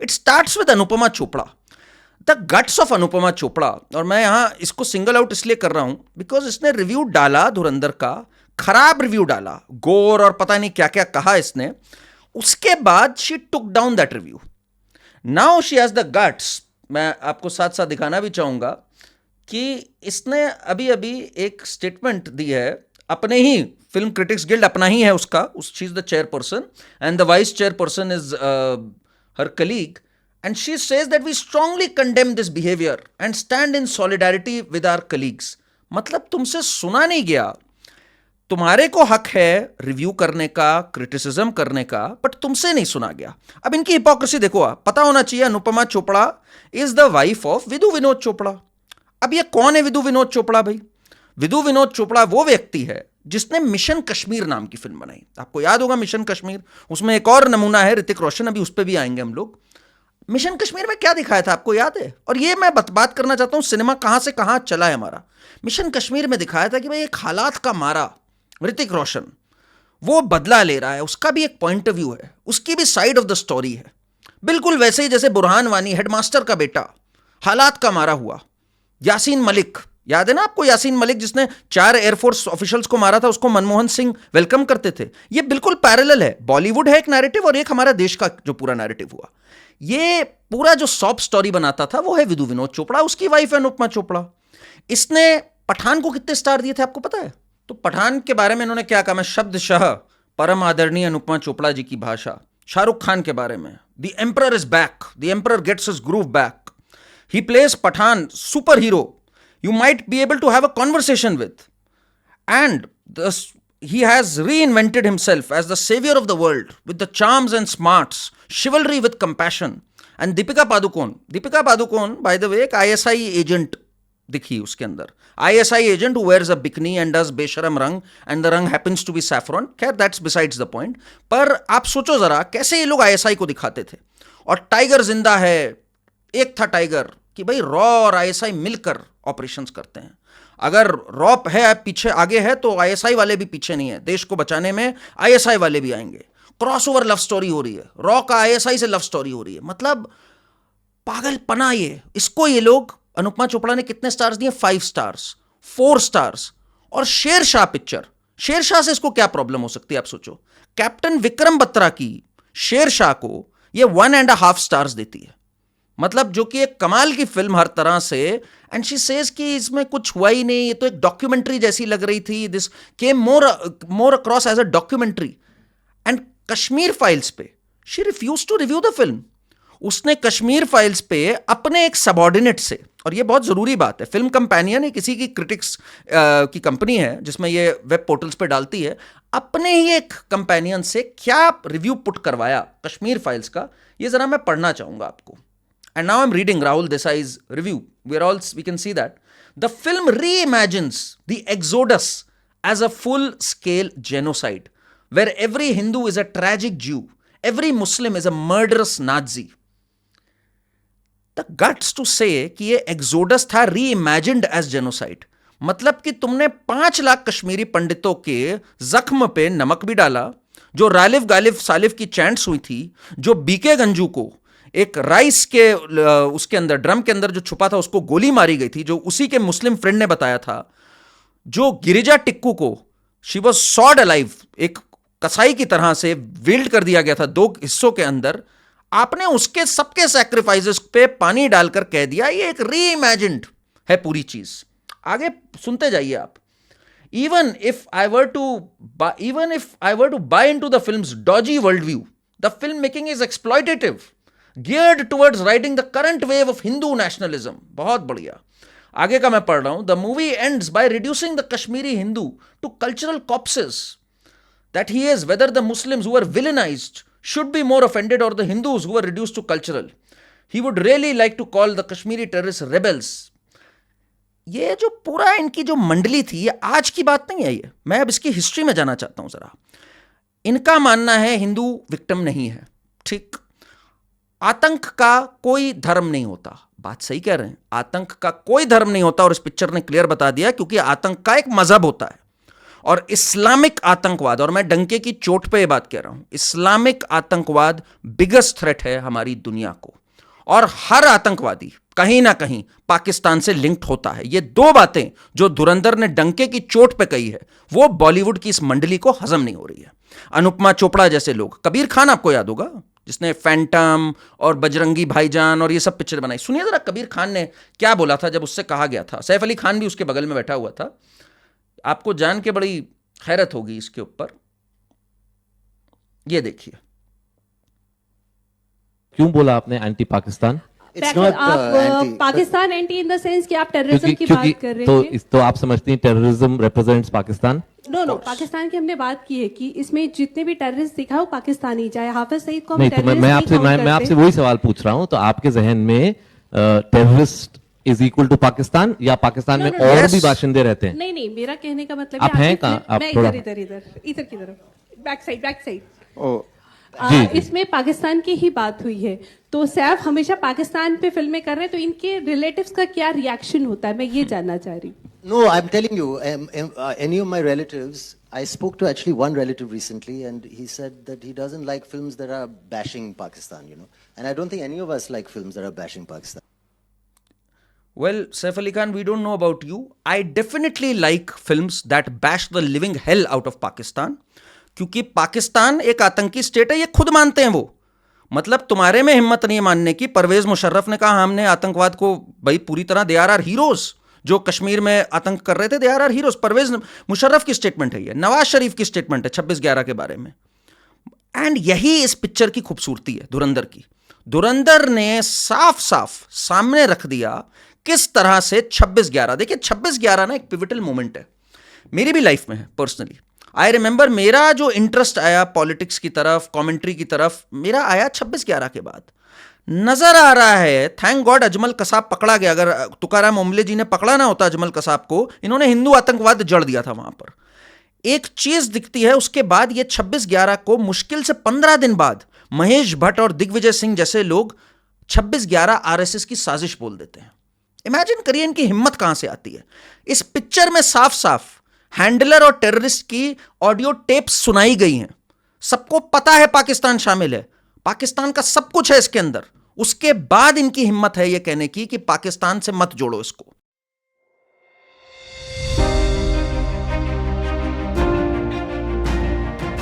It starts with Anupama Chopra, the guts of Anupama Chopra. और मैं यहां इसको सिंगल आउट इसलिए कर रहा हूं बिकॉज इसने रिव्यू डाला धुरंधर का, खराब रिव्यू डाला, गोर और पता नहीं क्या क्या कहा इसने। उसके बाद she took down that review. Now she has the guts, मैं आपको साथ साथ दिखाना भी चाहूंगा कि इसने अभी अभी एक स्टेटमेंट दी है अपने ही, फिल्म क्रिटिक्स गिल्ड अपना ही है उसका, she is the chairperson and the vice chairperson is her colleague, and she says that we strongly condemn this behavior and stand in solidarity with our colleagues। मतलब तुमसे सुना नहीं गया, तुम्हारे को हक है रिव्यू करने का, क्रिटिसिज्म करने का, बट तुमसे नहीं सुना गया। अब इनकी हिपोक्रेसी देखो, आप पता होना चाहिए Anupama Chopra is the wife of Vidhu Vinod Chopra. अब ये कौन है विदु विनोद चोपड़ा भाई? विदु विनोद चोपड़ा वो व्यक्ति है जिसने मिशन कश्मीर नाम की फिल्म बनाई, आपको याद होगा मिशन कश्मीर। उसमें एक और नमूना है ऋतिक रोशन, अभी उस पर भी आएंगे हम लोग। मिशन कश्मीर में क्या दिखाया था आपको याद है? और ये मैं बात करना चाहता हूं, सिनेमा कहां से कहां चला है हमारा। मिशन कश्मीर में दिखाया था कि भाई एक हालात का मारा ऋतिक रोशन, वो बदला ले रहा है, उसका भी एक पॉइंट ऑफ व्यू है, उसकी भी साइड ऑफ द स्टोरी है। बिल्कुल वैसे ही जैसे बुरहान वानी हेडमास्टर का बेटा हालात का मारा हुआ, यासीन मलिक, याद है ना आपको यासीन मलिक जिसने 4 एयरफोर्स ऑफिशियल्स को मारा था, उसको मनमोहन सिंह वेलकम करते थे। ये बिल्कुल पैरेलल है, बॉलीवुड है एक नैरेटिव और एक हमारा देश का जो पूरा नैरेटिव हुआ। ये पूरा जो सॉप स्टोरी बनाता था वो है विदु विनोद चोपड़ा, उसकी वाइफ है अनुपमा चोपड़ा। इसने पठान को कितने स्टार दिए थे आपको पता है? तो पठान के बारे में इन्होंने क्या कहा, मैं शब्दशः परम आदरणीय अनुपमा चोपड़ा जी की भाषा, शाहरुख खान के बारे में, the emperor is back, the emperor gets his groove back, he place Pathaan super hero you might be able to have a conversation with, and he has reinvented himself as the savior of the world with the charms and smarts, chivalry with compassion। and Deepika Padukone by the way एक ISI agent दिखी उसके अंदर, ISI agent who wears a bikini and does बेशरम रंग and the रंग happens to be saffron। खैर that's besides the point। पर आप सोचो जरा कैसे ये लोग ISI को दिखाते थे। और टाइगर जिंदा है, एक था टाइगर कि भाई रॉ और ISI मिलकर ऑपरेशंस करते हैं। अगर रॉ है पीछे आगे है तो ISI वाले भी पीछे नहीं है, देश को बचाने में ISI वाले भी आएंगे। क्रॉसओवर लव स्टोरी हो रही है, रॉ का ISI से लव स्टोरी हो रही है। मतलब पागलपना ये। इसको ये लोग, अनुपमा चोपड़ा ने कितने स्टार्स दिए? 5 स्टार्स, 4 स्टार्स। और शेरशाह पिक्चर, शेरशाह से इसको क्या प्रॉब्लम हो सकती है आप सोचो। कैप्टन विक्रम बत्रा की शेरशाह को ये 1.5 स्टार्स देती है, मतलब जो कि एक कमाल की फिल्म हर तरह से। एंड शी सेज कि इसमें कुछ हुआ ही नहीं, ये तो एक डॉक्यूमेंट्री जैसी लग रही थी, this came more across as a documentary. And Kashmir Files पे she refuse to review the film. उसने कश्मीर फाइल्स पे अपने एक सबऑर्डिनेट से, और ये बहुत जरूरी बात है, फिल्म कंपेनियन है किसी की क्रिटिक्स की कंपनी है जिसमें ये वेब पोर्टल्स पे डालती है, अपने ही एक कंपेनियन से क्या रिव्यू पुट करवाया कश्मीर फाइल्स का, ये जरा मैं पढ़ना चाहूंगा आपको। And now I'm reading Rahul Desai's review. We can see that the film reimagines the Exodus as a full-scale genocide, where every Hindu is a tragic Jew, every Muslim is a murderous Nazi। The guts to say कि ये Exodus था reimagined as genocide। मतलब कि तुमने 5 लाख कश्मीरी पंडितों के जख्म पे नमक भी डाला, जो रालिफ गालिफ सालिफ की चैंट्स हुई थी, जो बीके गंजू को एक राइस के उसके अंदर ड्रम के अंदर जो छुपा था उसको गोली मारी गई थी, जो उसी के मुस्लिम फ्रेंड ने बताया था, जो गिरिजा टिक्कू को शी वाज सॉड अलाइव, एक कसाई की तरह से वेल्ड कर दिया गया था 2 हिस्सों के अंदर। आपने उसके सबके सैक्रिफाइसेस पे पानी डालकर कह दिया ये एक रीइमेजिन्ड है पूरी चीज। आगे सुनते जाइए आप। Even if I were to buy into the film's dodgy worldview, the filmmaking is exploitative, geared towards riding the current wave of Hindu nationalism। बहुत बढ़िया। आगे का मैं पढ़ रहा हूं। The movie ends by reducing the Kashmiri Hindu to cultural corpses that he is, whether the Muslims who were villainized should be more offended or the Hindus who were reduced to cultural। He would really like to call the Kashmiri terrorists rebels। ये जो पूरा इनकी जो मंडली थी, ये आज की बात नहीं है, ये मैं अब इसकी हिस्ट्री में जाना चाहता हूं जरा। इनका मानना है हिंदू विक्टिम नहीं है, ठीक। आतंक का कोई धर्म नहीं होता, बात सही कह रहे हैं, आतंक का कोई धर्म नहीं होता, और इस पिक्चर ने क्लियर बता दिया, क्योंकि आतंक का एक मजहब होता है और इस्लामिक आतंकवाद, और मैं डंके की चोट पे ये बात कह रहा हूं, इस्लामिक आतंकवाद बिगेस्ट थ्रेट है हमारी दुनिया को, और हर आतंकवादी कहीं ना कहीं पाकिस्तान से लिंक्ड होता है। ये दो बातें जो धुरंधर ने डंके की चोट पे कही है, वो बॉलीवुड की इस मंडली को हजम नहीं हो रही है। अनुपमा चोपड़ा जैसे लोग, कबीर खान आपको याद होगा, जिसने फैंटम और बजरंगी भाईजान और ये सब पिक्चर बनाई। सुनिए जरा कबीर खान ने क्या बोला था जब उससे कहा गया था, सैफ अली खान भी उसके बगल में बैठा हुआ था, आपको जान के बड़ी हैरत होगी इसके ऊपर, ये देखिए। क्यों बोला आपने एंटी पाकिस्तान? आप Pakistan anti in the sense कि आप टेररिज्म की बात कर रहे हैं, तो आप समझती हैं terrorism represents Pakistan? No, Pakistan की हमने बात की है कि इसमें जितने भी टेररिस्ट दिखा वो पाकिस्तानी, चाहे हाफिज सईद को हम नहीं, तो टेररिस्ट मैं आपसे वही सवाल पूछ रहा हूं, तो आपके जहन में terrorist is equal to Pakistan, या पाकिस्तान में और भी बाशिंदे रहते हैं? नहीं, मेरा कहने का मतलब आप हैं कहाँ? आप मैं थोड़ा इधर की तरफ, बैक साइड। जी। इसमें पाकिस्तान की ही बात हुई है, तो सैफ हमेशा पाकिस्तान पे फिल्में कर रहे हैं, तो इनके रिलेटिव्स का क्या रिएक्शन होता है, मैं ये जानना चाह रही हूँ। No, I'm telling you, any of my relatives, I spoke to actually one relative recently, and he said that he doesn't like films that are bashing Pakistan, you know. And I don't think any of us like films that are bashing Pakistan. Well, Saif Ali Khan, we don't know about you. I definitely like films that bash the living hell out of Pakistan. क्योंकि पाकिस्तान एक आतंकी state है, ये खुद मानते हैं वो। मतलब तुम्हारे में हिम्मत नहीं मानने की। परवेज मुशर्रफ ने कहा हमने आतंकवाद को भाई पूरी तरह, दे आर हीरोज, जो कश्मीर में आतंक कर रहे थे, they are heroes. Parvez Musharraf की स्टेटमेंट है ये, नवाज शरीफ की स्टेटमेंट है 26/11 के बारे में। एंड यही इस पिक्चर की खूबसूरती है धुरंधर की। धुरंधर ने साफ साफ सामने रख दिया किस तरह से 26/11, देखिए 26/11 ना एक पिविटल मोमेंट है मेरी भी लाइफ में है पर्सनली। आई रिमेंबर मेरा जो इंटरेस्ट आया पॉलिटिक्स की तरफ, कमेंट्री की तरफ, मेरा आया 26/11 के बाद। नजर आ रहा है, थैंक गॉड अजमल कसाब पकड़ा गया। अगर तुकाराम ओमले जी ने पकड़ा ना होता अजमल कसाब को, इन्होंने हिंदू आतंकवाद जड़ दिया था वहां पर। एक चीज दिखती है उसके बाद, ये 26/11 को मुश्किल से 15 दिन बाद महेश भट्ट और दिग्विजय सिंह जैसे लोग 26/11 आरएसएस की साजिश बोल देते हैं। इमेजिन करिए इनकी हिम्मत कहां से आती है। इस पिक्चर में साफ साफ हैंडलर और टेररिस्ट की ऑडियो टेप्स सुनाई गई हैं। सबको पता है पाकिस्तान शामिल है, पाकिस्तान का सब कुछ है इसके अंदर। उसके बाद इनकी हिम्मत है यह कहने की कि पाकिस्तान से मत जोड़ो इसको।